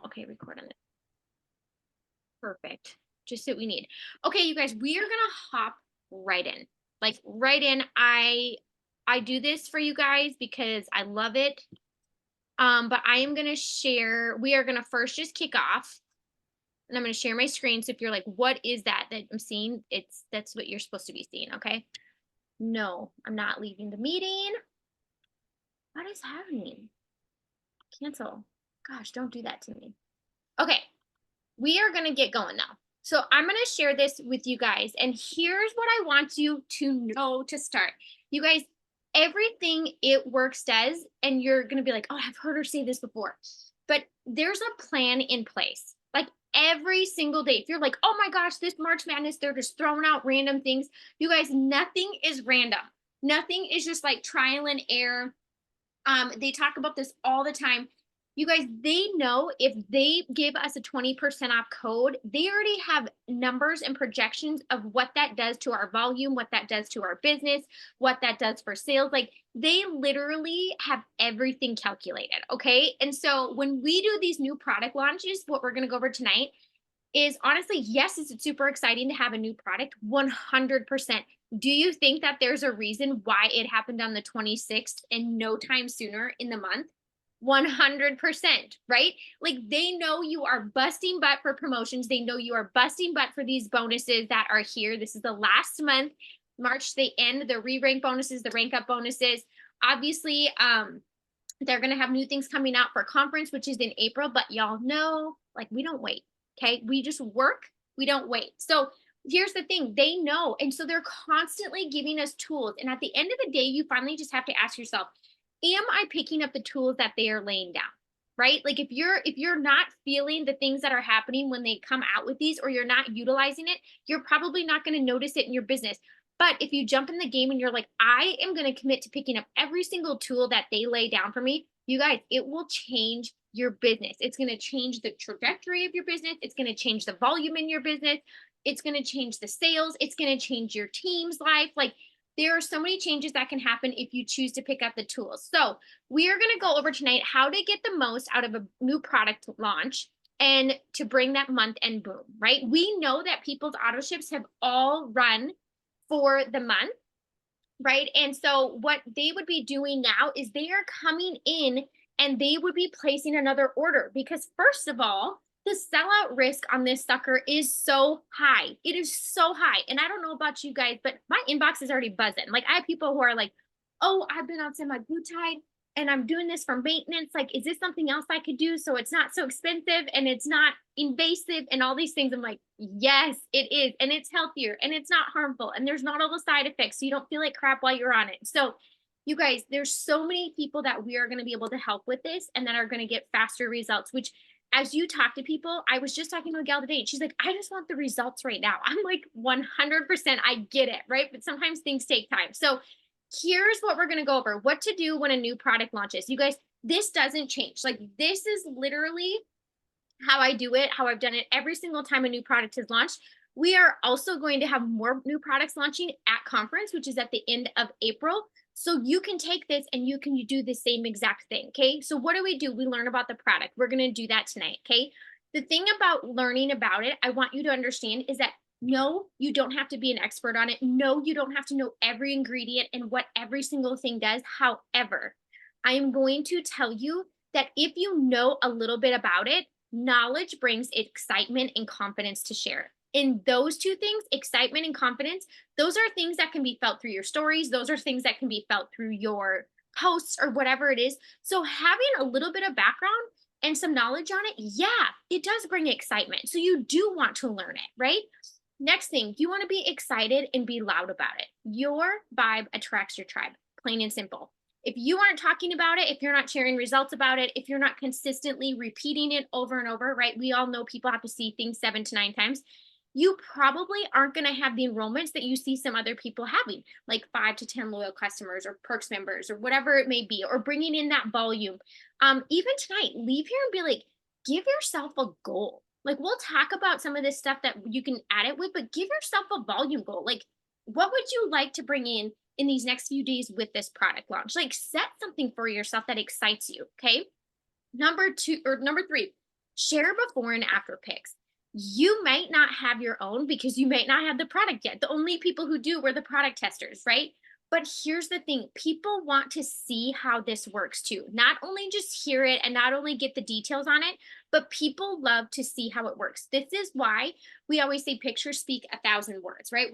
okay, record on it. Perfect. Just what we need. Okay, you guys, we are gonna hop right in. Like right in. I do this for you guys because I love it. But I am gonna share, we are gonna first just kick off and I'm gonna share my screen. So if you're like, what is that I'm seeing? That's what you're supposed to be seeing, okay? No, I'm not leaving the meeting. What is happening? Cancel. Gosh, don't do that to me. Okay, we are going to get going now. So I'm going to share this with you guys. And here's what I want you to know to start. You guys, everything It Works does, and you're going to be like, oh, I've heard her say this before. But there's a plan in place. Like every single day. If you're like, oh my gosh, this March Madness, they're just throwing out random things. You guys, nothing is random. Nothing is just like trial and error. They talk about this all the time. You guys, they know if they give us a 20% off code, they already have numbers and projections of what that does to our volume, what that does to our business, what that does for sales. Like they literally have everything calculated. Okay. And so when we do these new product launches, what we're going to go over tonight is honestly, yes, it's super exciting to have a new product, 100%. Do you think that there's a reason why it happened on the 26th and no time sooner in the month? 100%, right? Like they know you are busting butt for promotions. They know you are busting butt for these bonuses that are here. This is the last month. March, they end the re-rank bonuses, the rank up bonuses. Obviously, they're going to have new things coming out for conference, which is in April, but y'all know, like, we don't wait. Okay. We just work, we don't wait. So here's the thing, they know. And so they're constantly giving us tools. And at the end of the day, you finally just have to ask yourself, am I picking up the tools that they are laying down? Right? Like if you're not feeling the things that are happening when they come out with these, or you're not utilizing it, you're probably not going to notice it in your business. But if you jump in the game and you're like, I am going to commit to picking up every single tool that they lay down for me, you guys, it will change your business. It's going to change the trajectory of your business. It's going to change the volume in your business. It's going to change the sales. It's going to change your team's life. Like there are so many changes that can happen if you choose to pick up the tools. So we are going to go over tonight how to get the most out of a new product launch and to bring that month end boom, right? We know that people's auto ships have all run for the month, right? And so what they would be doing now is they are coming in and they would be placing another order because first of all, the sellout risk on this sucker is so high. It is so high. And I don't know about you guys, but my inbox is already buzzing. Like I have people who are like, oh, I've been on semaglutide and I'm doing this for maintenance. Like, is this something else I could do so it's not so expensive and it's not invasive and all these things? I'm like, yes, it is. And it's healthier and it's not harmful and there's not all the side effects. So you don't feel like crap while you're on it. So you guys, there's so many people that we are going to be able to help with this and that are going to get faster results, which as you talk to people, I was just talking to a gal today and she's like, I just want the results right now. I'm like, 100%, I get it, right? But sometimes things take time. So here's what we're going to go over, what to do when a new product launches. You guys, this doesn't change. Like this is literally how I do it, how I've done it every single time a new product is launched. We are also going to have more new products launching at conference, which is at the end of April. So you can take this and you can do the same exact thing. Okay. So what do? We learn about the product. We're going to do that tonight. Okay. The thing about learning about it, I want you to understand is that no, you don't have to be an expert on it. No, you don't have to know every ingredient and what every single thing does. However, I am going to tell you that if you know a little bit about it, knowledge brings excitement and confidence to share. In those two things, excitement and confidence, those are things that can be felt through your stories. Those are things that can be felt through your posts or whatever it is. So having a little bit of background and some knowledge on it, yeah, it does bring excitement. So you do want to learn it, right? Next thing, you want to be excited and be loud about it. Your vibe attracts your tribe, plain and simple. If you aren't talking about it, if you're not sharing results about it, if you're not consistently repeating it over and over, right? We all know people have to see things 7 to 9 times. You probably aren't going to have the enrollments that you see some other people having, like 5 to 10 loyal customers or perks members or whatever it may be, or bringing in that volume. Even tonight, leave here and be like, give yourself a goal. Like we'll talk about some of this stuff that you can add it with, but give yourself a volume goal. Like, what would you like to bring in these next few days with this product launch? Like set something for yourself that excites you. Okay. Number 2 or number 3, Share before and after pics. You might not have your own because you might not have the product yet. The only people who do were the product testers, right? But here's the thing, people want to see how this works too. Not only just hear it and not only get the details on it, but people love to see how it works. This is why we always say pictures speak 1,000 words, right?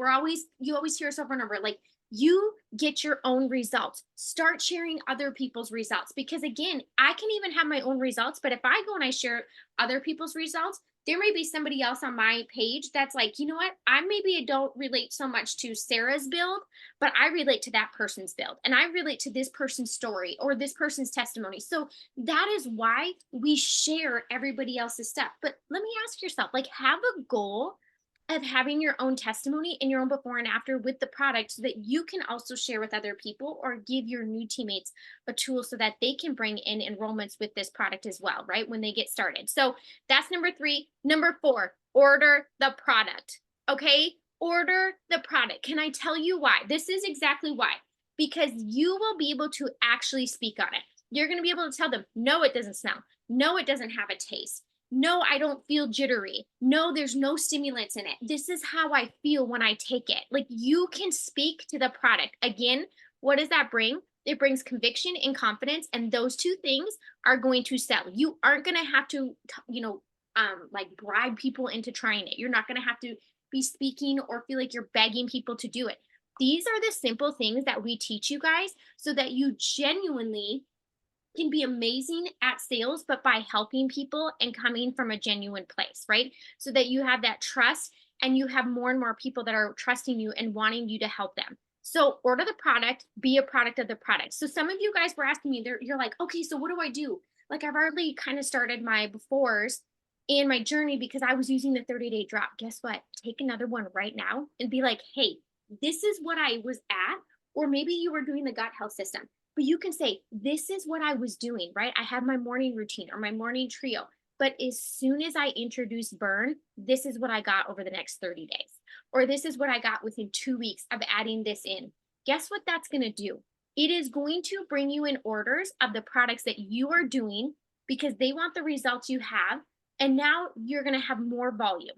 You always hear us over and over like, you get your own results. Start sharing other people's results because, again, I can even have my own results, but if I go and I share other people's results, there may be somebody else on my page that's like, you know what? I maybe don't relate so much to Sarah's build, but I relate to that person's build and I relate to this person's story or this person's testimony. So that is why we share everybody else's stuff. But let me ask yourself, like, have a goal of having your own testimony and your own before and after with the product so that you can also share with other people or give your new teammates a tool so that they can bring in enrollments with this product as well, right? When they get started. So that's number 3. Number 4, order the product. Okay. Order the product. Can I tell you why? This is exactly why. Because you will be able to actually speak on it. You're going to be able to tell them, no, it doesn't smell. No, it doesn't have a taste. No, I don't feel jittery. No, there's no stimulants in it. This is how I feel when I take it. Like you can speak to the product. Again, what does that bring? It brings conviction and confidence. And those two things are going to sell. You aren't going to have to, like bribe people into trying it. You're not going to have to be speaking or feel like you're begging people to do it. These are the simple things that we teach you guys so that you genuinely can be amazing at sales, but by helping people and coming from a genuine place, right? So that you have that trust and you have more and more people that are trusting you and wanting you to help them. So order the product, be a product of the product. So some of you guys were asking me, you're like, okay, so what do I do? Like I've already kind of started my befores in my journey because I was using the 30-day drop. Guess what? Take another one right now and be like, hey, this is what I was at. Or maybe you were doing the gut health system but you can say, this is what I was doing, right? I have my morning routine or my morning trio. But as soon as I introduce burn, this is what I got over the next 30 days. Or this is what I got within 2 weeks of adding this in. Guess what that's going to do? It is going to bring you in orders of the products that you are doing because they want the results you have. And now you're going to have more volume.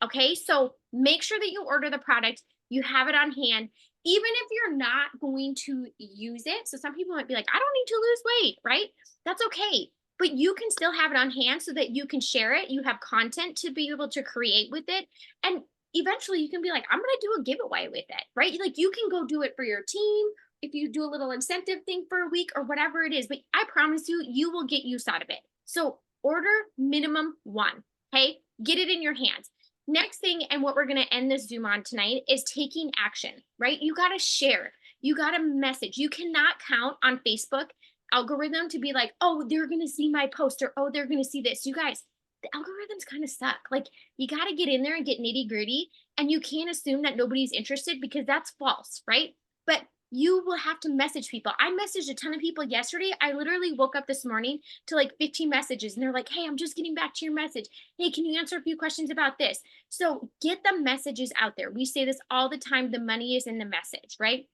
Okay, so make sure that you order the product, you have it on hand, even if you're not going to use it. So some people might be like, I don't need to lose weight, right? That's okay. But you can still have it on hand so that you can share it. You have content to be able to create with it. And eventually you can be like, I'm going to do a giveaway with it, right? Like you can go do it for your team if you do a little incentive thing for a week or whatever it is. But I promise you, you will get use out of it. So order minimum 1. Okay, get it in your hands. Next thing, and what we're going to end this Zoom on tonight, is taking action, right? You got to share, you got to message. You cannot count on Facebook algorithm to be like, oh, they're going to see my post or, oh, they're going to see this. You guys, the algorithms kind of suck. Like, you got to get in there and get nitty gritty. And you can't assume that nobody's interested because that's false, right? But you will have to message people. I messaged a ton of people yesterday. I literally woke up this morning to like 15 messages and they're like, hey, I'm just getting back to your message. Hey, can you answer a few questions about this? So get the messages out there. We say this all the time. The money is in the message, right?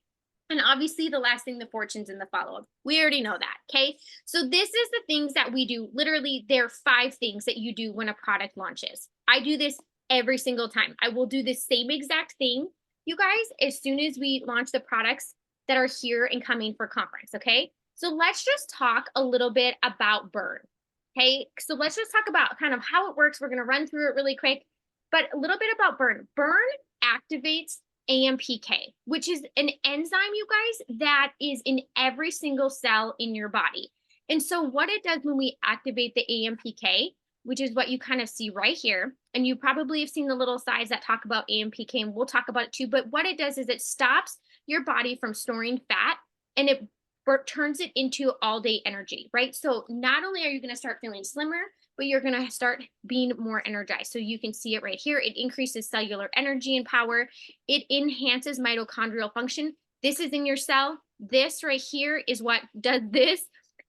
And obviously, the last thing, the fortune's in the follow up. We already know that. Okay. So, this is the things that we do. Literally, there are 5 things that you do when a product launches. I do this every single time. I will do the same exact thing, you guys, as soon as we launch the products that are here and coming for conference. Okay. So, let's just talk a little bit about burn. Okay. So, let's just talk about kind of how it works. We're going to run through it really quick, but a little bit about burn. Burn activates AMPK, which is an enzyme, you guys, that is in every single cell in your body. And so, what it does when we activate the AMPK, which is what you kind of see right here, and you probably have seen the little sides that talk about AMPK, and we'll talk about it too. But what it does is it stops your body from storing fat and it turns it into all day energy, right? So, not only are you going to start feeling slimmer, but you're going to start being more energized. So you can see it right here. It increases cellular energy and power. It enhances mitochondrial function. This is in your cell. This right here is what does this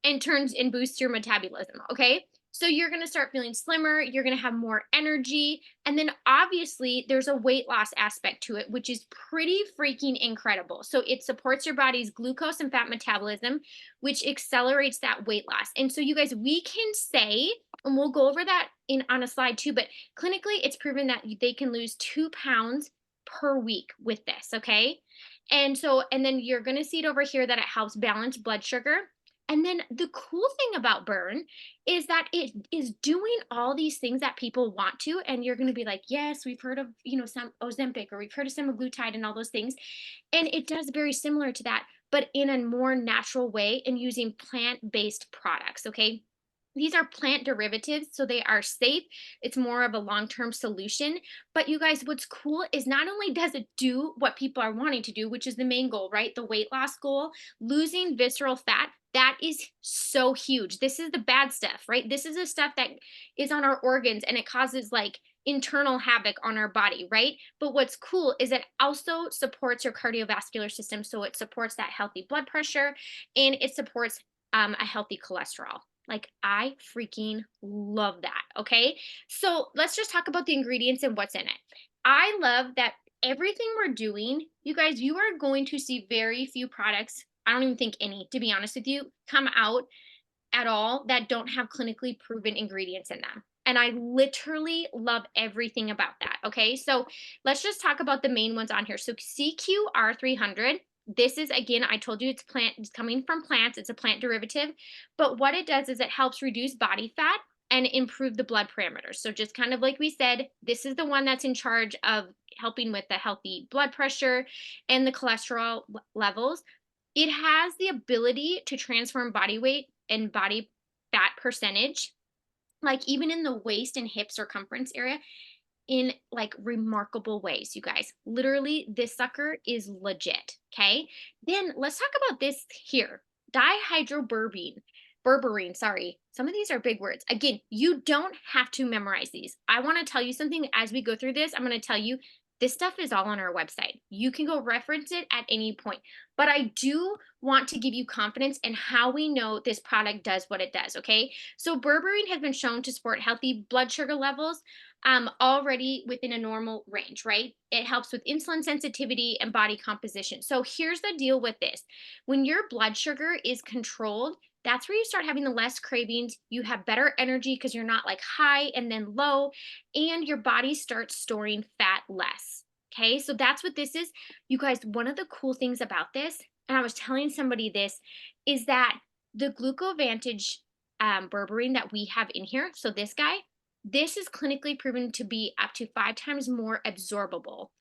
and turns and boosts your metabolism. Okay. So you're going to start feeling slimmer. You're going to have more energy. And then obviously there's a weight loss aspect to it, which is pretty freaking incredible. So it supports your body's glucose and fat metabolism, which accelerates that weight loss. And so you guys, we can say And we'll go over that in on a slide too, but clinically it's proven that they can lose 2 pounds per week with this, okay? And then you're going to see it over here that it helps balance blood sugar. And then the cool thing about Burn is that it is doing all these things that people want to, and you're going to be like, yes, we've heard of, some Ozempic, or we've heard of semaglutide and all those things, and it does very similar to that, but in a more natural way and using plant-based products, okay? These are plant derivatives, so they are safe. It's more of a long-term solution. But you guys, what's cool is not only does it do what people are wanting to do, which is the main goal, right? The weight loss goal, losing visceral fat, that is so huge. This is the bad stuff, right? This is the stuff that is on our organs and it causes like internal havoc on our body, right? But what's cool is it also supports your cardiovascular system. So it supports that healthy blood pressure and it supports a healthy cholesterol. Like, I freaking love that. Okay. So let's just talk about the ingredients and what's in it. I love that everything we're doing, you guys, you are going to see very few products. I don't even think any, to be honest with you, come out at all that don't have clinically proven ingredients in them. And I literally love everything about that. Okay. So let's just talk about the main ones on here. So CQR 300. This is, again, I told you it's coming from plants. It's a plant derivative. But what it does is it helps reduce body fat and improve the blood parameters. So just kind of like we said, this is the one that's in charge of helping with the healthy blood pressure and the cholesterol levels. It has the ability to transform body weight and body fat percentage, like even in the waist and hip circumference area, in like remarkable ways, you guys. Literally, this sucker is legit. Okay. Then let's talk about this here, dihydroberberine. Berberine, sorry. Some of these are big words. Again, you don't have to memorize these. I want to tell you something as we go through this. I'm going to tell you this stuff is all on our website. You can go reference it at any point. But I do want to give you confidence in how we know this product does what it does. Okay. So, berberine has been shown to support healthy blood sugar levels already within a normal range, right? It helps with insulin sensitivity and body composition. So here's the deal with this. When your blood sugar is controlled, that's where you start having the less cravings. You have better energy because you're not like high and then low, and your body starts storing fat less. Okay, so that's what this is. You guys, one of the cool things about this, and I was telling somebody this, is that the Glucovantage berberine that we have in here, so this guy, this is clinically proven to be up to 5 times more absorbable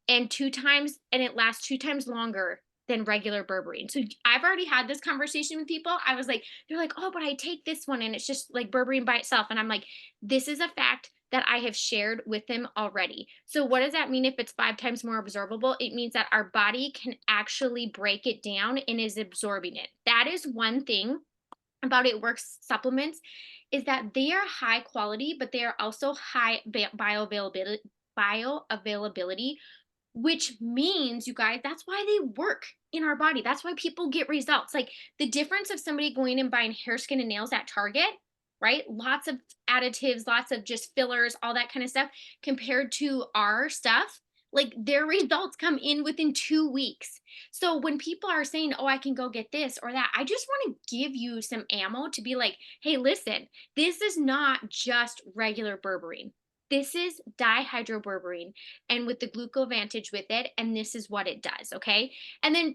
and 2 times, and it lasts 2 times longer than regular berberine. So I've already had this conversation with people. I was like, they're like, oh, but I take this one and it's just like berberine by itself. And I'm like, this is a fact that I have shared with them already. So what does that mean if it's 5 times more absorbable? It means that our body can actually break it down and is absorbing it. That is one thing about It Works supplements, is that they are high quality, but they are also high bioavailability, which means, you guys, that's why they work in our body. That's why people get results. Like the difference of somebody going and buying hair, skin, and nails at Target, right? Lots of additives, lots of just fillers, all that kind of stuff, compared to our stuff. Like their results come in within 2 weeks. So when people are saying, oh, I can go get this or that, I just want to give you some ammo to be like, hey, listen, this is not just regular berberine. This is dihydroberberine and with the Glucovantage with it, and this is what it does, okay? And then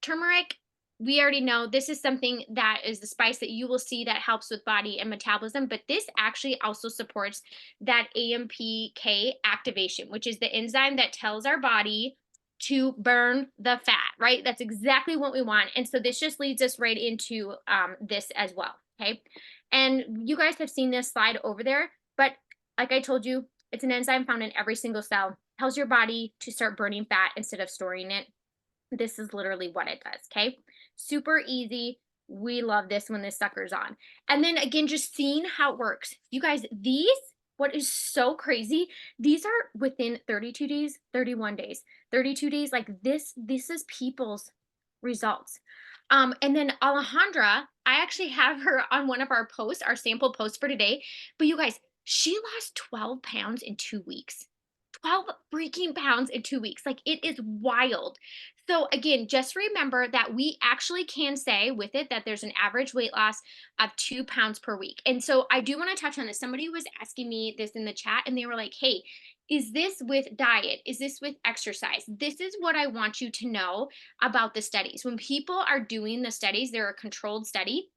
turmeric, we already know this is something that is the spice that you will see that helps with body and metabolism, but this actually also supports that AMPK activation, which is the enzyme that tells our body to burn the fat, right? That's exactly what we want. And so this just leads us right into this as well, okay? And you guys have seen this slide over there, but like I told you, it's an enzyme found in every single cell, tells your body to start burning fat instead of storing it. This is literally what it does, okay? Super easy. We love this when this sucker's on. And then again, just seeing how it works. You guys, these, what is so crazy, these are within 32 days, 31 days, 32 days. Like this is people's results. And then Alejandra, I actually have her on one of our posts, our sample posts for today. But you guys, she lost 12 pounds in 2 weeks. 12 freaking pounds in 2 weeks. Like it is wild. So again, just remember that we actually can say with it that there's an average weight loss of 2 pounds per week. And so I do want to touch on this. Somebody was asking me this in the chat and they were like, hey, is this with diet? Is this with exercise? This is what I want you to know about the studies. When people are doing the studies, they're a controlled study.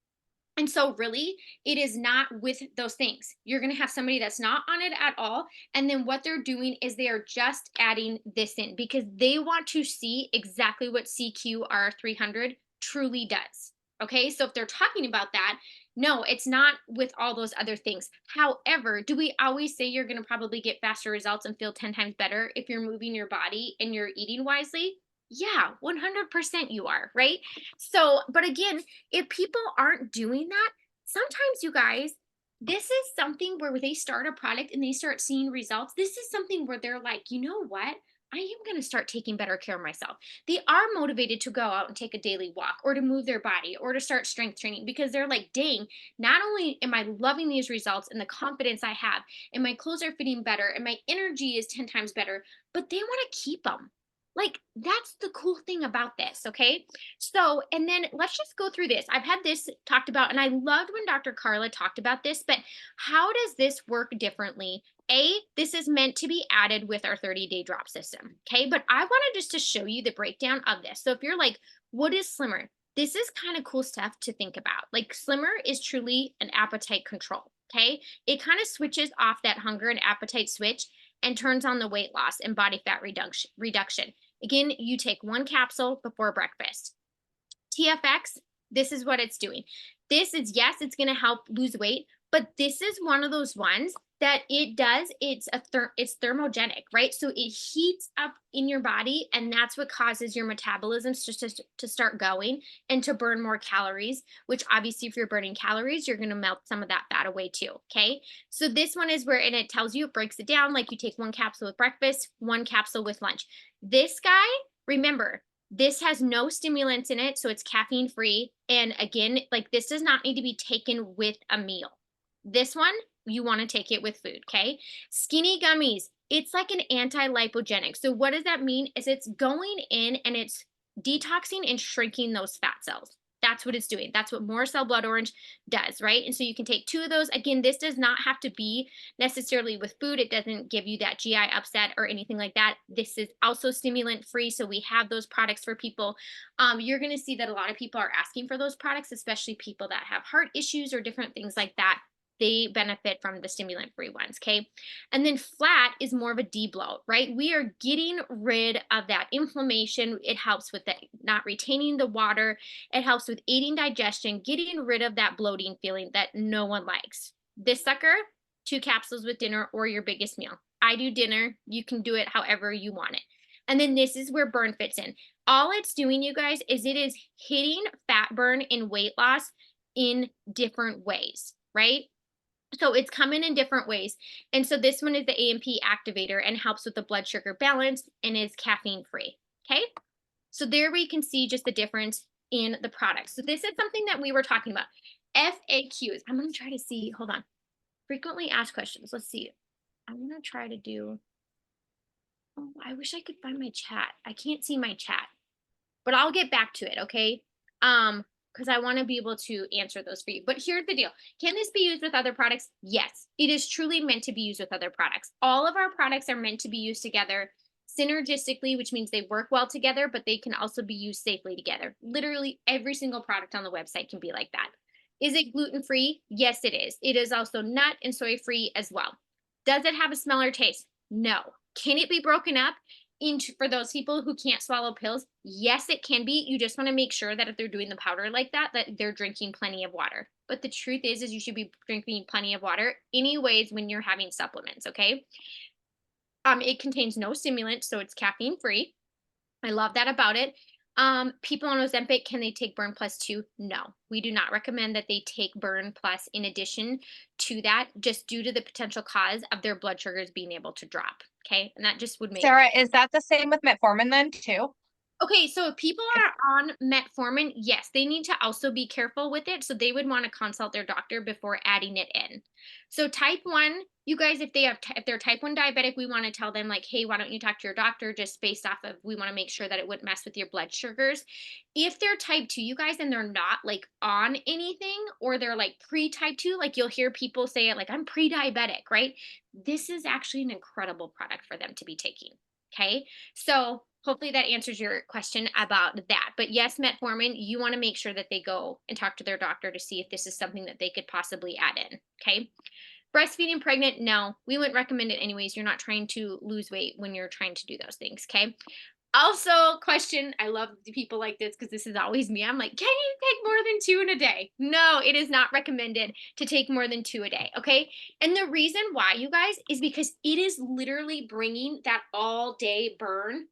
And so, really, it is not with those things. You're going to have somebody that's not on it at all. And then what they're doing is they are just adding this in because they want to see exactly what CQR 300 truly does. Okay. So, if they're talking about that, no, it's not with all those other things. However, do we always say you're going to probably get faster results and feel 10 times better if you're moving your body and you're eating wisely? Yeah, 100% you are, right? So, but again, if people aren't doing that, sometimes you guys, this is something where they start a product and they start seeing results. This is something where they're like, you know what? I am going to start taking better care of myself. They are motivated to go out and take a daily walk or to move their body or to start strength training because they're like, dang, not only am I loving these results and the confidence I have, and my clothes are fitting better, and my energy is 10 times better, but they want to keep them. Like, that's the cool thing about this. Okay. So, and then let's just go through this. I've had this talked about, and I loved when Dr. Carla talked about this, but how does this work differently? This is meant to be added with our 30-day drop system. Okay. But I wanted just to show you the breakdown of this. So if you're like, what is Slimmer? This is kind of cool stuff to think about. Like, Slimmer is truly an appetite control. Okay. It kind of switches off that hunger and appetite switch and turns on the weight loss and body fat reduction. Again, you take one capsule before breakfast. TFX, this is what it's doing. This is, yes, it's going to help lose weight, but this is one of those ones that it does, it's thermogenic, right? So it heats up in your body, and that's what causes your metabolisms to start going and to burn more calories, which obviously if you're burning calories, you're going to melt some of that fat away too, okay? So this one is where, and it tells you, it breaks it down, like you take one capsule with breakfast, one capsule with lunch. This guy, remember, this has no stimulants in it, so it's caffeine free. And again, like, this does not need to be taken with a meal. This one, you want to take it with food, okay? Skinny gummies, it's like an anti-lipogenic. So what does that mean? Is it's going in and it's detoxing and shrinking those fat cells. That's what it's doing. That's what Morcell Blood Orange does, right? And so you can take 2 of those. Again, this does not have to be necessarily with food. It doesn't give you that GI upset or anything like that. This is also stimulant free. So we have those products for people. You're going to see that a lot of people are asking for those products, especially people that have heart issues or different things like that. They benefit from the stimulant free ones. Okay. And then flat is more of a debloat, right? We are getting rid of that inflammation. It helps with the, not retaining the water. It helps with aiding digestion, getting rid of that bloating feeling that no one likes. This sucker, 2 capsules with dinner or your biggest meal. I do dinner. You can do it however you want it. And then this is where burn fits in. All it's doing, you guys, is it is hitting fat burn and weight loss in different ways, right? So it's coming in different ways. And so this one is the AMP activator and helps with the blood sugar balance and is caffeine free. Okay. So there we can see just the difference in the products. So this is something that we were talking about. FAQs. I'm going to try to see. Hold on. Frequently asked questions. Let's see. I'm going to try to do. Oh, I wish I could find my chat. I can't see my chat, but I'll get back to it. Okay. Because I want to be able to answer those for you. But here's the deal. Can this be used with other products? Yes, it is truly meant to be used with other products. All of our products are meant to be used together synergistically, which means they work well together, but they can also be used safely together. Literally every single product on the website can be like that. Is it gluten-free? Yes, it is. It is also nut and soy-free as well. Does it have a smell or taste? No. Can it be broken up into, for those people who can't swallow pills? Yes, it can be. You just want to make sure that if they're doing the powder like that, that they're drinking plenty of water. But the truth is you should be drinking plenty of water anyways when you're having supplements, okay? It contains no stimulant, so it's caffeine free. I love that about it. People on Ozempic, can they take Burn Plus too? No, we do not recommend that they take Burn Plus in addition to that, just due to the potential cause of their blood sugars being able to drop. Okay. And that just would make. Sarah, is that the same with metformin then too? Okay, so if people are on metformin, yes, they need to also be careful with it. So they would want to consult their doctor before adding it in. So type 1, you guys, if if they're type 1 diabetic, we want to tell them like, "Hey, why don't you talk to your doctor just based off of we want to make sure that it wouldn't mess with your blood sugars." If they're type 2, you guys, and they're not like on anything or they're like pre-type 2, like you'll hear people say it like, "I'm pre-diabetic," right? This is actually an incredible product for them to be taking. Okay? So hopefully that answers your question about that. But yes, metformin, you want to make sure that they go and talk to their doctor to see if this is something that they could possibly add in. Okay. Breastfeeding pregnant, no, we wouldn't recommend it anyways. You're not trying to lose weight when you're trying to do those things. Okay. Also, question, I love the people like this because this is always me. I'm like, can you take more than 2 in a day? No, it is not recommended to take more than 2 a day. Okay. And the reason why, you guys, is because it is literally bringing that all day burn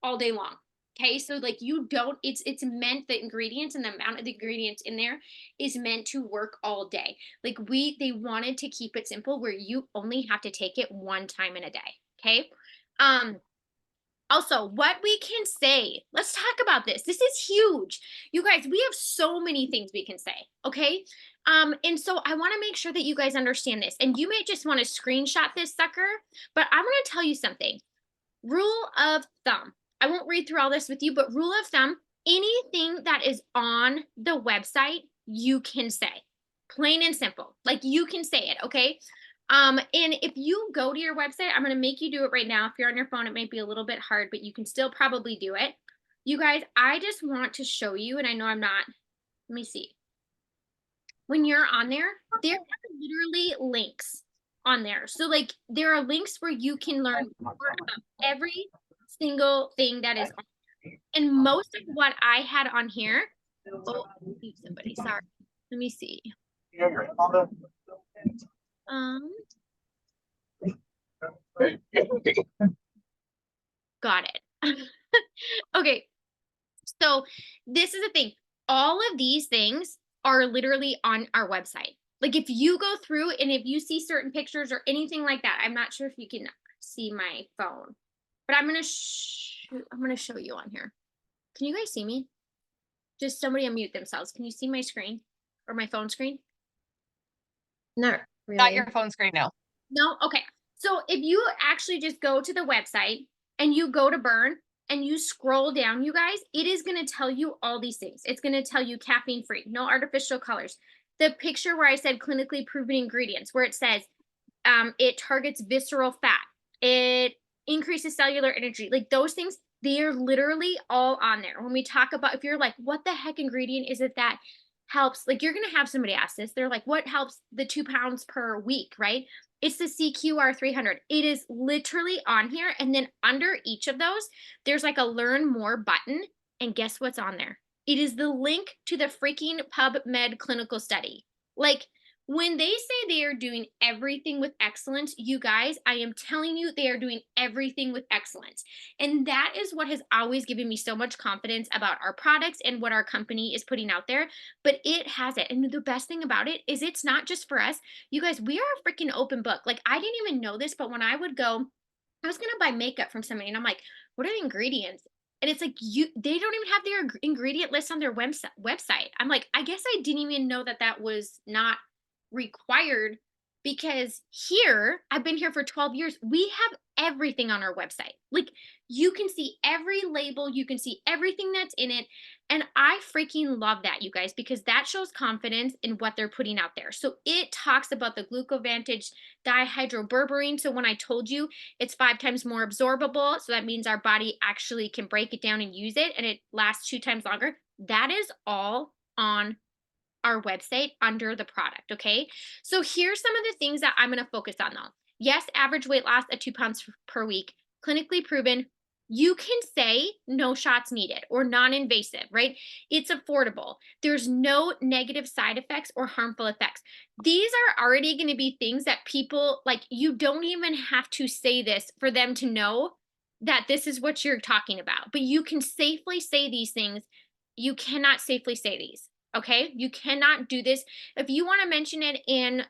all day long. Okay, so like you don't, it's meant the ingredients and the amount of the ingredients in there is meant to work all day. Like they wanted to keep it simple where you only have to take it one time in a day. Okay. Um, Also, what we can say, let's talk about this. This is huge. You guys, we have so many things we can say, okay? And so I want to make sure that you guys understand this. And you may just want to screenshot this sucker, but I want to tell you something. Rule of thumb. I won't read through all this with you, but rule of thumb, anything that is on the website, you can say. Plain and simple. Like you can say it, okay? And if you go to your website, I'm going to make you do it right now. If you're on your phone, it might be a little bit hard, but you can still probably do it. You guys, I just want to show you, and I know I'm not, let me see. When you're on there are literally links on there. So like there are links where you can learn more about every single thing that is on. And most of what I had on here, oh, somebody, sorry. Let me see. Um, got it. Okay, so this is the thing. All of these things are literally on our website. Like if you go through and if you see certain pictures or anything like that, I'm not sure if you can see my phone, but I'm gonna show you on here. Can you guys see me? Just somebody unmute themselves. Can you see my screen or my phone screen? Not Not really. your phone screen, no. No? Okay. So if you actually just go to the website and you go to Burn and you scroll down, you guys, it is going to tell you all these things. It's going to tell you caffeine free, no artificial colors. The picture where I said clinically proven ingredients, where it says it targets visceral fat, it increases cellular energy, like those things, they are literally all on there. When we talk about, if you're like, what the heck ingredient is it that helps, like you're going to have somebody ask this, they're like, what helps the 2 pounds per week, right? It's the CQR 300. It is literally on here. And then under each of those, there's like a learn more button. And guess what's on there? It is the link to the freaking PubMed clinical study. Like when they say they are doing everything with excellence, you guys, I am telling you, they are doing everything with excellence. And that is what has always given me so much confidence about our products and what our company is putting out there. But it has it. And the best thing about it is it's not just for us. You guys, we are a freaking open book. Like I didn't even know this, but when I would go, I was going to buy makeup from somebody and I'm like, what are the ingredients? And it's like they don't even have their ingredient list on their website. I'm like, I guess I didn't even know that that was not required, because here I've been here for 12 years. We have everything on our website. Like you can see every label, you can see everything that's in it. And I freaking love that, you guys, because that shows confidence in what they're putting out there. So it talks about the glucovantage dihydroberberine. So when I told you it's 5 times more absorbable, so that means our body actually can break it down and use it and it lasts 2 times longer. That is all on our website under the product. Okay. So here's some of the things that I'm going to focus on though. Yes, average weight loss at 2 pounds per week, clinically proven. You can say no shots needed or non invasive, right? It's affordable. There's no negative side effects or harmful effects. These are already going to be things that people like, you don't even have to say this for them to know that this is what you're talking about. But you can safely say these things. You cannot safely say these. Okay, you cannot do this. If you want to mention it in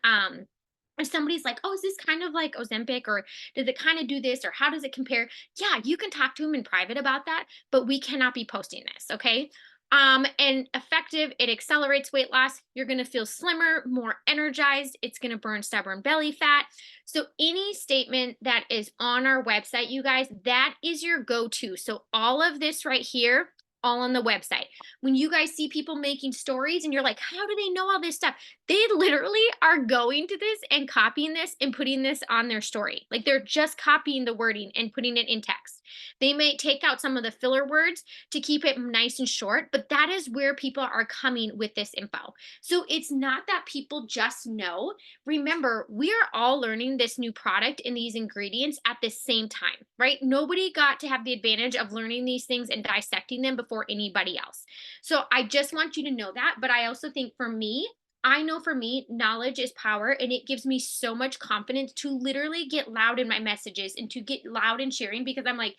if somebody's like, oh, is this kind of like Ozempic, or does it kind of do this, or how does it compare? Yeah, you can talk to them in private about that, but we cannot be posting this, okay? And effective, it accelerates weight loss. You're going to feel slimmer, more energized. It's going to burn stubborn belly fat. So any statement that is on our website, you guys, that is your go-to. So all of this right here, all on the website. When you guys see people making stories and you're like, how do they know all this stuff? They literally are going to this and copying this and putting this on their story. Like they're just copying the wording and putting it in text. They may take out some of the filler words to keep it nice and short, but that is where people are coming with this info. So it's not that people just know. Remember, we are all learning this new product and these ingredients at the same time, right? Nobody got to have the advantage of learning these things and dissecting them before anybody else. So I just want you to know that. But I also think for me, I know for me, knowledge is power, and it gives me so much confidence to literally get loud in my messages and to get loud in sharing, because I'm like,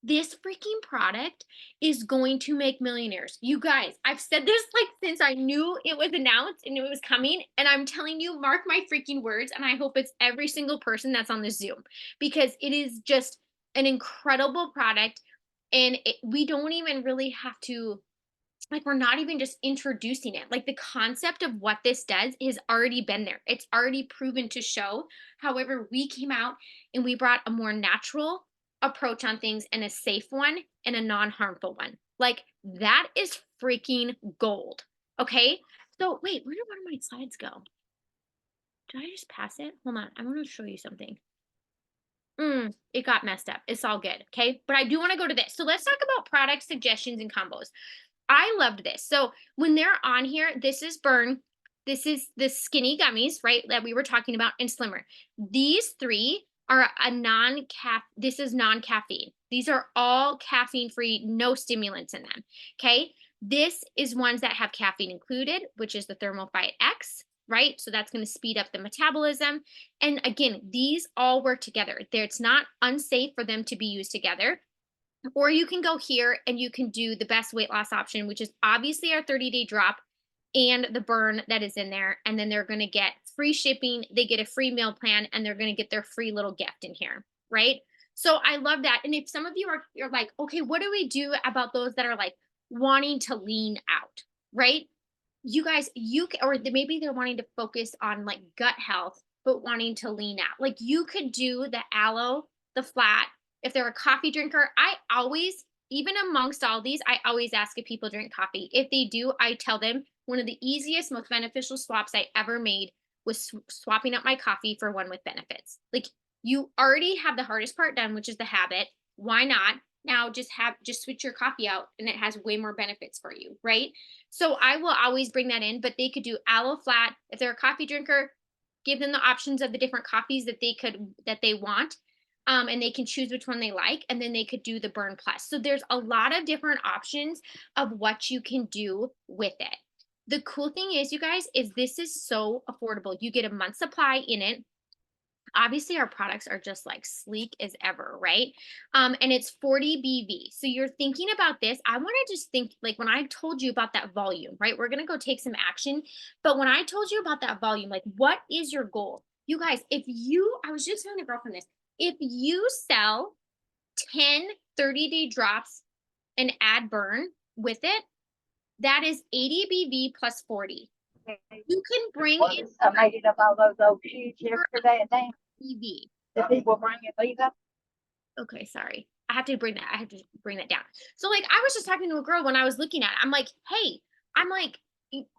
this freaking product is going to make millionaires. You guys, I've said this like since I knew it was announced and it was coming. And I'm telling you, mark my freaking words. And I hope it's every single person that's on this Zoom, because it is just an incredible product. And we don't even really have to, like, we're not even just introducing it. Like the concept of what this does has already been there. It's already proven to show. However, we came out and we brought a more natural approach on things, and a safe one, and a non-harmful one. Like that is freaking gold. Okay? So wait, where did one of my slides go? Did I just pass it? Hold on. I want to show you something. It got messed up. It's all good. Okay. But I do want to go to this. So let's talk about product suggestions and combos. I loved this. So when they're on here, this is Burn. This is the skinny gummies, right? That we were talking about, and Slimmer. These three are a this is non-caffeine. These are all caffeine free, no stimulants in them. Okay. This is ones that have caffeine included, which is the Thermofite X, right? So that's going to speed up the metabolism. And again, these all work together. It's not unsafe for them to be used together. Or you can go here and you can do the best weight loss option, which is obviously our 30-day drop and the Burn that is in there. And then they're going to get free shipping. They get a free meal plan, and they're going to get their free little gift in here, right? So I love that. And if some of you you're like, okay, what do we do about those that are like wanting to lean out, right? You guys, or maybe they're wanting to focus on like gut health, but wanting to lean out. Like you could do the aloe, the flat. If they're a coffee drinker, I always, even amongst all these, I always ask if people drink coffee. If they do, I tell them one of the easiest, most beneficial swaps I ever made was swapping out my coffee for one with benefits. Like you already have the hardest part done, which is the habit. Why not? Now just switch your coffee out, and it has way more benefits for you, right? So I will always bring that in, but they could do aloe flat. If they're a coffee drinker, give them the options of the different coffees that they want. And they can choose which one they like, and then they could do the Burn Plus. So there's a lot of different options of what you can do with it. The cool thing is, you guys, is this is so affordable. You get a month supply in it. Obviously our products are just like sleek as ever, right? And it's 40 BV. So you're thinking about this. I want to just think, like, when I told you about that volume, right? We're going to go take some action. But when I told you about that volume, like, what is your goal? You guys, I was just telling a girlfriend this, if you sell 10 30-day drops and add Burn with it, that is 80 BV plus 40. You can bring in I made it up all those sheets yesterday, and then BV. the people bring it these up. Okay, sorry. I have to bring that down. So like I was just talking to a girl when I was looking at it. I'm like, hey, I'm like,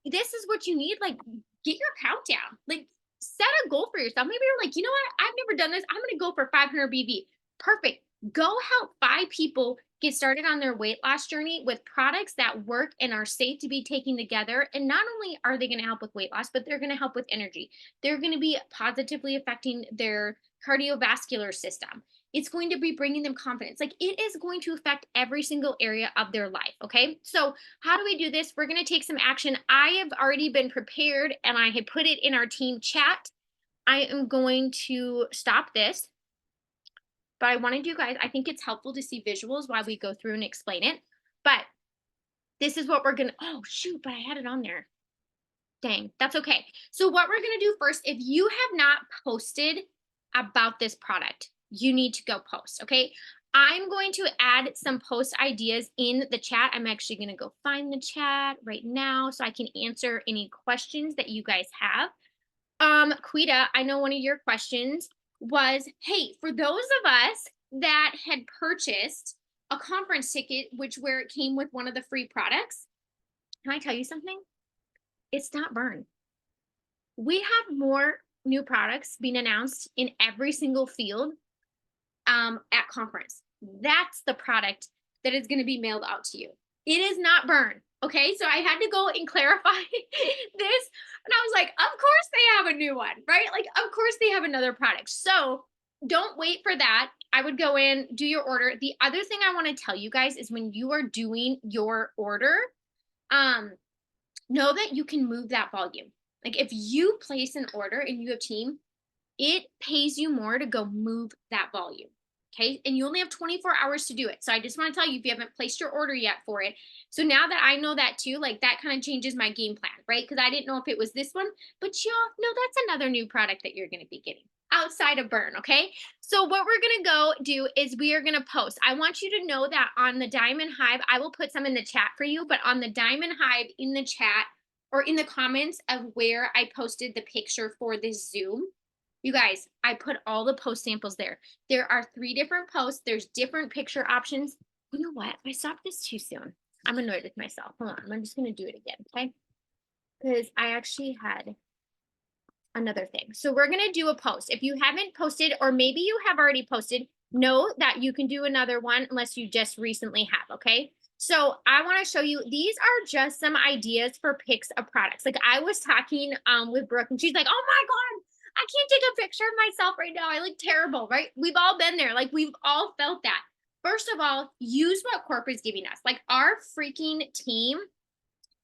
this is what you need. Like, get your count down. Like, set a goal for yourself. Maybe you're like, you know what? I've never done this. I'm gonna go for 500 BV. Perfect. Go help 5 people get started on their weight loss journey with products that work and are safe to be taken together. And not only are they going to help with weight loss, but they're going to help with energy. They're going to be positively affecting their cardiovascular system. It's going to be bringing them confidence. Like, it is going to affect every single area of their life. Okay. So how do we do this? We're going to take some action. I have already been prepared, and I have put it in our team chat. I am going to stop this, but I wanted you guys, I think it's helpful to see visuals while we go through and explain it. But this is what we're going to, oh shoot, but I had it on there. Dang, that's okay. So what we're gonna do first, if you have not posted about this product, you need to go post, okay? I'm going to add some post ideas in the chat. I'm actually gonna go find the chat right now so I can answer any questions that you guys have. Quita, I know one of your questions was, hey, for those of us that had purchased a conference ticket, where it came with one of the free products, can I tell you something? It's not Burn. We have more new products being announced in every single field at conference. That's the product that is going to be mailed out to you. It is not Burn. Okay, so I had to go and clarify this. And I was like, of course they have a new one, right? Like, of course they have another product. So don't wait for that. I would go in, do your order. The other thing I want to tell you guys is when you are doing your order, know that you can move that volume. Like if you place an order and you have team, it pays you more to go move that volume. Okay. And you only have 24 hours to do it. So I just want to tell you if you haven't placed your order yet for it. So now that I know that too, like that kind of changes my game plan, right? Because I didn't know if it was this one, but y'all know that's another new product that you're going to be getting outside of Burn. Okay. So what we're going to go do is we are going to post. I want you to know that on the Diamond Hive, I will put some in the chat for you, but on the Diamond Hive in the chat or in the comments of where I posted the picture for this Zoom, you guys, I put all the post samples there. There are 3 different posts. There's different picture options. You know what? I stopped this too soon. I'm annoyed with myself. Hold on. I'm just going to do it again. Okay. Because I actually had another thing. So we're going to do a post. If you haven't posted, or maybe you have already posted, know that you can do another one unless you just recently have. Okay. So I want to show you, these are just some ideas for pics of products. Like I was talking with Brooke and she's like, oh my God, I can't take a picture of myself right now. I look terrible, right? We've all been there. Like we've all felt that. First of all, use what Corp is giving us. Like our freaking team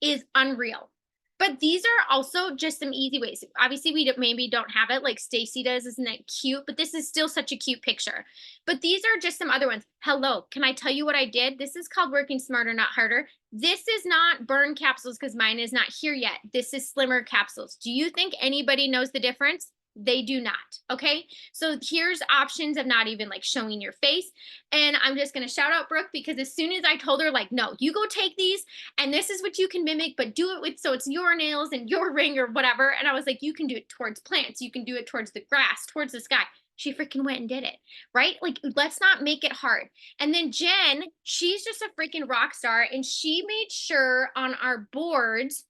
is unreal. But these are also just some easy ways. Obviously, we maybe don't have it like Stacy does. Isn't that cute? But this is still such a cute picture. But these are just some other ones. Hello, can I tell you what I did? This is called Working Smarter, Not Harder. This is not Burn capsules because mine is not here yet. This is Slimmer capsules. Do you think anybody knows the difference? They do not. Okay. So here's options of not even like showing your face. And I'm just going to shout out Brooke because as soon as I told her, like, no, you go take these and this is what you can mimic, but do it with, so it's your nails and your ring or whatever. And I was like, you can do it towards plants. You can do it towards the grass, towards the sky. She freaking went and did it, right? Like, let's not make it hard. And then Jen, she's just a freaking rock star. And she made sure on our boards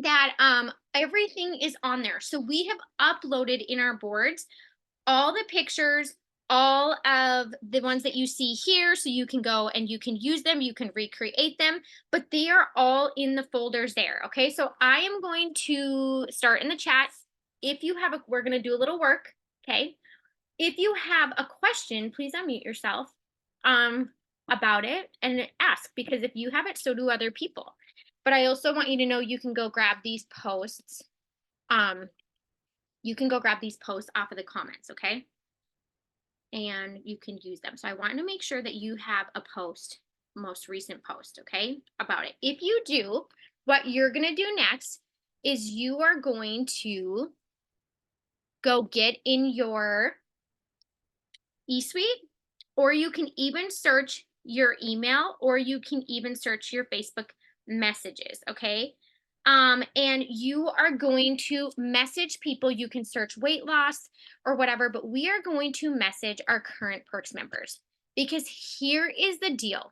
that everything is on there. So we have uploaded in our boards all the pictures, all of the ones that you see here, so you can go and you can use them, you can recreate them, but they are all in the folders there. Okay, so I am going to start in the chat. If you have we're going to do a little work. Okay, if you have a question, please unmute yourself about it and ask, because if you have it, so do other people. But I also want you to know you can go grab these posts. You can go grab these posts off of the comments, okay? And you can use them. So I want to make sure that you have a post, most recent post, okay, about it. If you do, what you're going to do next is you are going to go get in your eSuite, or you can even search your email, or you can even search your Facebook messages, okay? And you are going to message people. You can search weight loss or whatever, but we are going to message our current Perks members, because here is the deal.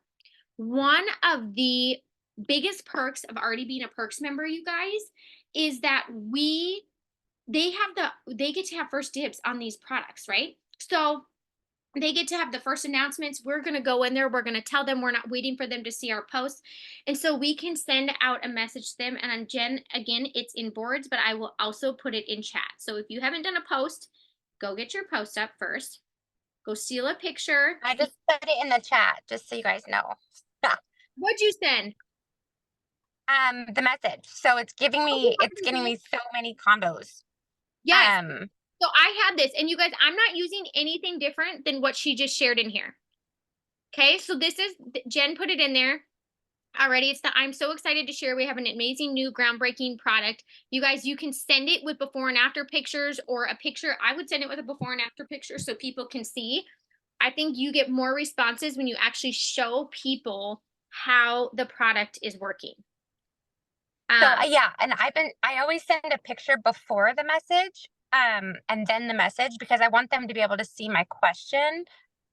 One of the biggest perks of already being a Perks member, you guys, is that they get to have first dibs on these products, right? So they get to have the first announcements. We're going to go in there. We're going to tell them we're not waiting for them to see our posts. And so we can send out a message to them. And on Jen, again, it's in boards, but I will also put it in chat. So if you haven't done a post, go get your post up first. Go steal a picture. I just put it in the chat, just so you guys know. What'd you send? The message. So it's giving me, it's getting me so many combos. Yes. So I had this, and you guys, I'm not using anything different than what she just shared in here. Okay, so this is, Jen put it in there. Alrighty, I'm so excited to share. We have an amazing new groundbreaking product. You guys, you can send it with before and after pictures or a picture. I would send it with a before and after picture so people can see. I think you get more responses when you actually show people how the product is working. So yeah, and I always send a picture before the message, and then the message because I want them to be able to see my question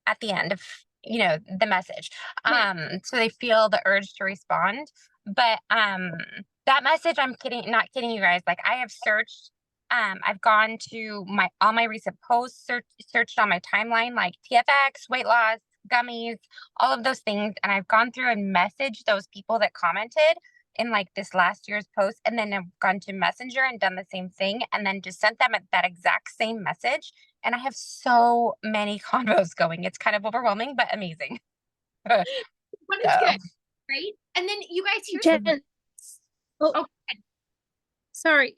at the end of the message, Right. so they feel the urge to respond. But that message, I'm kidding, not kidding you guys. Like I have searched, I've gone to all my recent posts, searched on my timeline, like TFX, weight loss, gummies, all of those things, and I've gone through and messaged those people that commented in like this last year's post, and then I've gone to Messenger and done the same thing, and then just sent them that exact same message. And I have so many convos going. It's kind of overwhelming, but amazing. So But it's good, right? And then you guys, here's Jen, oh, oh, sorry,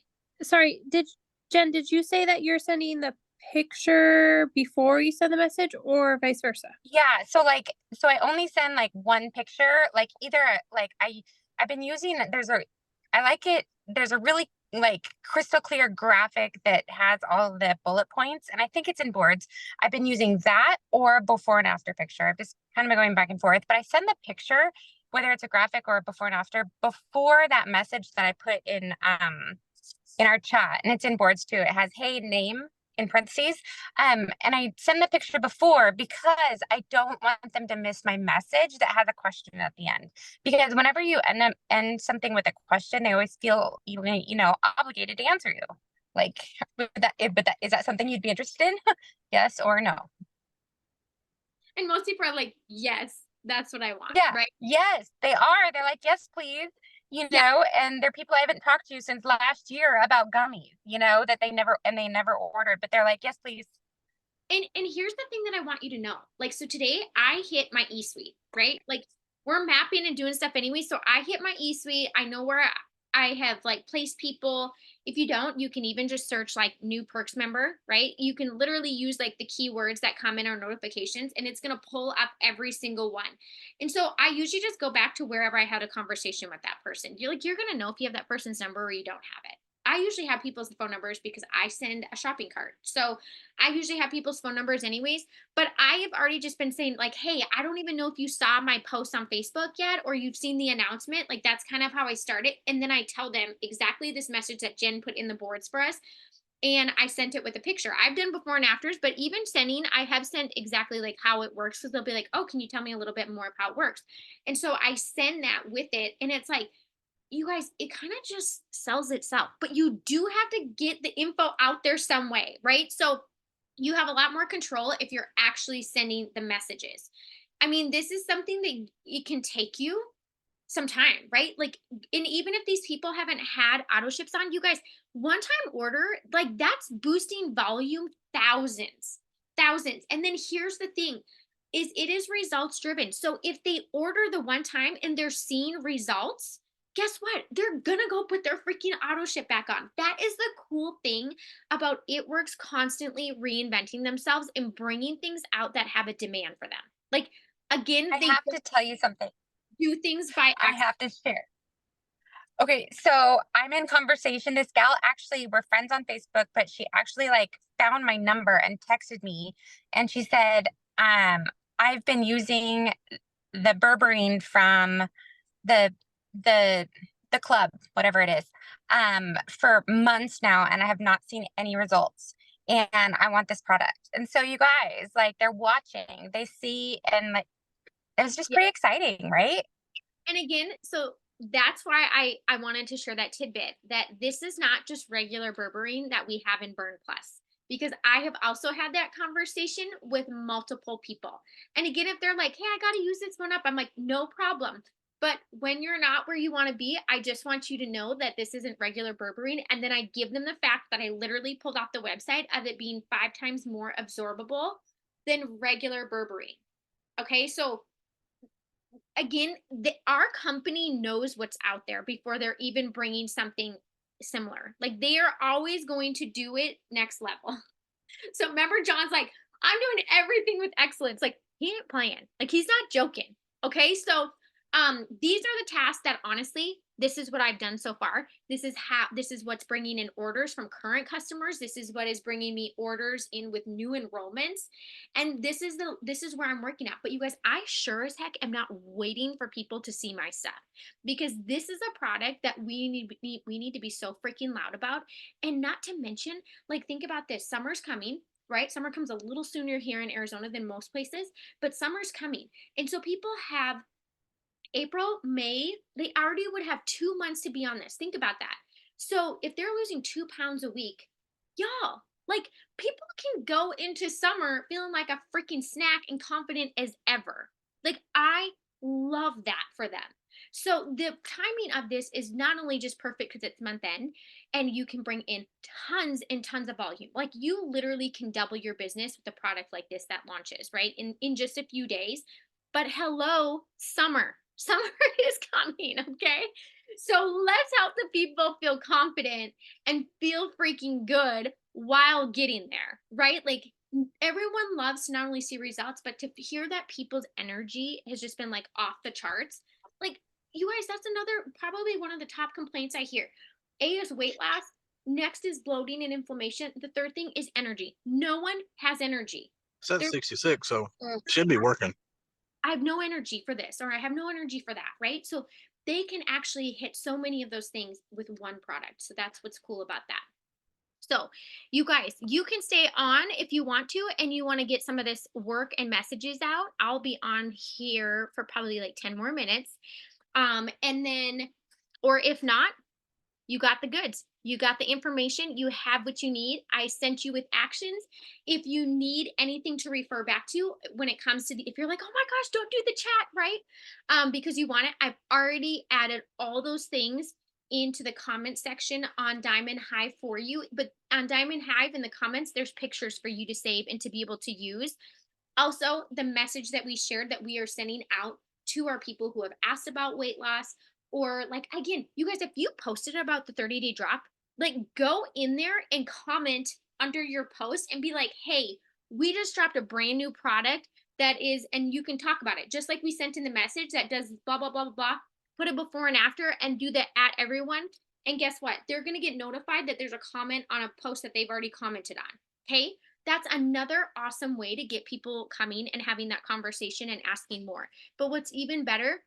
Jen, did you say that you're sending the picture before you send the message or vice versa? yeah, so I only send like one picture, like either like I've been using I like it. There's a really like crystal clear graphic that has all of the bullet points, and I think it's in boards. I've been using that or a before and after picture. I've just kind of been going back and forth, but I send the picture, whether it's a graphic or a before and after, before that message that I put in our chat, and it's in boards too. It has hey name in parentheses. And I send the picture before because I don't want them to miss my message that has a question at the end. Because whenever you end something with a question, they always feel obligated to answer you. Like, is that something you'd be interested in? Yes or no? and most people are like, yes, that's what I want, Yeah. right? Yes, they are. They're like, yes, please. Yeah. And they're people I haven't talked to since last year about gummies, that they never ordered, but they're like, yes, please. And here's the thing that I want you to know. Like, so today I hit my e-suite, right? Like we're mapping and doing stuff anyway. So I hit my e-suite. I know where I have like placed people. If you don't, you can even just search like new perks member, right? You can literally use like the keywords that come in our notifications and it's going to pull up every single one. And so I usually just go back to wherever I had a conversation with that person. You're going to know if you have that person's number or you don't have it. I usually have people's phone numbers because I send a shopping cart. So I usually have people's phone numbers anyways, but I have already just been saying like, "Hey, I don't even know if you saw my post on Facebook yet or you've seen the announcement." Like that's kind of how I started. And then I tell them exactly this message that Jen put in the boards for us. And I sent it with a picture. I've done before and afters, but even sending, I have sent exactly like how it works. Because they'll be like, "Oh, can you tell me a little bit more of how it works?" And so I send that with it. And it's like, you guys, it kind of just sells itself, but you do have to get the info out there some way, right? So you have a lot more control if you're actually sending the messages. I mean, this is something that it can take you some time, right? Like, and even if these people haven't had auto ships on, you guys, one time order, like that's boosting volume thousands, thousands. And then here's the thing is it is results driven. So if they order the one time and they're seeing results, guess what? They're gonna go put their freaking auto ship back on. That is the cool thing about It Works constantly reinventing themselves and bringing things out that have a demand for them. Like again, I they have to don't tell you something. do things by I accident. have to share. Okay, so I'm in conversation. This gal, actually, we're friends on Facebook, but she actually like found my number and texted me, and she said, I've been using the berberine from the the the club, whatever it is, for months now, and I have not seen any results. And I want this product. And so you guys, like, they're watching, they see, and like, it's just Yeah. pretty exciting, right? And again, so that's why I wanted to share that tidbit that this is not just regular berberine that we have in Burn Plus because I have also had that conversation with multiple people. And again, if they're like, "Hey, I got to use this one up," I'm like, "No problem." But when you're not where you want to be, I just want you to know that this isn't regular berberine. And then I give them the fact that I literally pulled off the website of it being 5 times more absorbable than regular berberine. Okay, so again, our company knows what's out there before they're even bringing something similar. Like they are always going to do it next level. So remember, John's like, I'm doing everything with excellence. Like he ain't playing. Like he's not joking. Okay, so These are the tasks that honestly, this is what I've done so far. This is what's bringing in orders from current customers. This is what is bringing me orders in with new enrollments. And this is where I'm working at. But you guys, I sure as heck am not waiting for people to see my stuff, because this is a product that we need to be so freaking loud about. And not to mention, like, think about this. Summer's coming, right? Summer comes a little sooner here in Arizona than most places, but summer's coming. And so people have April, May, they already would have 2 months to be on this. Think about that. So if they're losing 2 pounds a week, y'all, like, people can go into summer feeling like a freaking snack and confident as ever. Like, I love that for them. So the timing of this is not only just perfect because it's month end and you can bring in tons and tons of volume. Like, you literally can double your business with a product like this that launches, right? In just a few days. But hello, summer. Summer is coming, okay? So let's help the people feel confident and feel freaking good while getting there, right? Like, everyone loves to not only see results, but to hear that people's energy has just been like off the charts. Like, you guys, that's another, probably one of the top complaints I hear. A is weight loss. Next is bloating and inflammation. The third thing is energy. No one has energy. Says There's 66, so should be working. I have no energy for this, or I have no energy for that, right? So they can actually hit so many of those things with one product. So that's what's cool about that. So, you guys, you can stay on if you want to, and you want to get some of this work and messages out. I'll be on here for probably like 10 more minutes. And then, or if not, you got the goods. You got the information. You have what you need. I sent you with actions. If you need anything to refer back to when it comes to if you're like, oh my gosh, don't do the chat, right? Because you want it, I've already added all those things into the comment section on Diamond Hive for you. But on Diamond Hive in the comments, there's pictures for you to save and to be able to use. Also, the message that we shared that we are sending out to our people who have asked about weight loss, or like, again, you guys, if you posted about the 30-day drop, like, go in there and comment under your post and be like, hey, we just dropped a brand new product that is, and you can talk about it. Just like we sent in the message that does blah, blah, blah, blah, blah, put a before and after and do the at everyone. And guess what? They're going to get notified that there's a comment on a post that they've already commented on. Okay. That's another awesome way to get people coming and having that conversation and asking more. But what's even better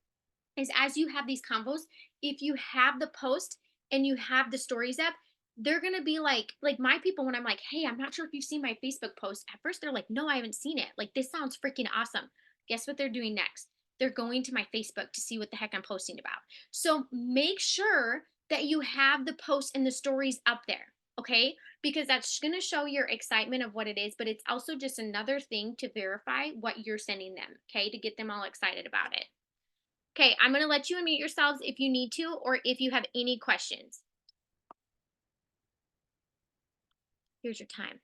is, as you have these convos, if you have the post and you have the stories up, they're going to be like my people, when I'm like, hey, I'm not sure if you've seen my Facebook post. At first, they're like, no, I haven't seen it. Like, this sounds freaking awesome. Guess what they're doing next? They're going to my Facebook to see what the heck I'm posting about. So make sure that you have the posts and the stories up there. Okay. Because that's going to show your excitement of what it is, but it's also just another thing to verify what you're sending them. Okay. To get them all excited about it. Okay, I'm going to let you unmute yourselves if you need to, or if you have any questions. Here's your time.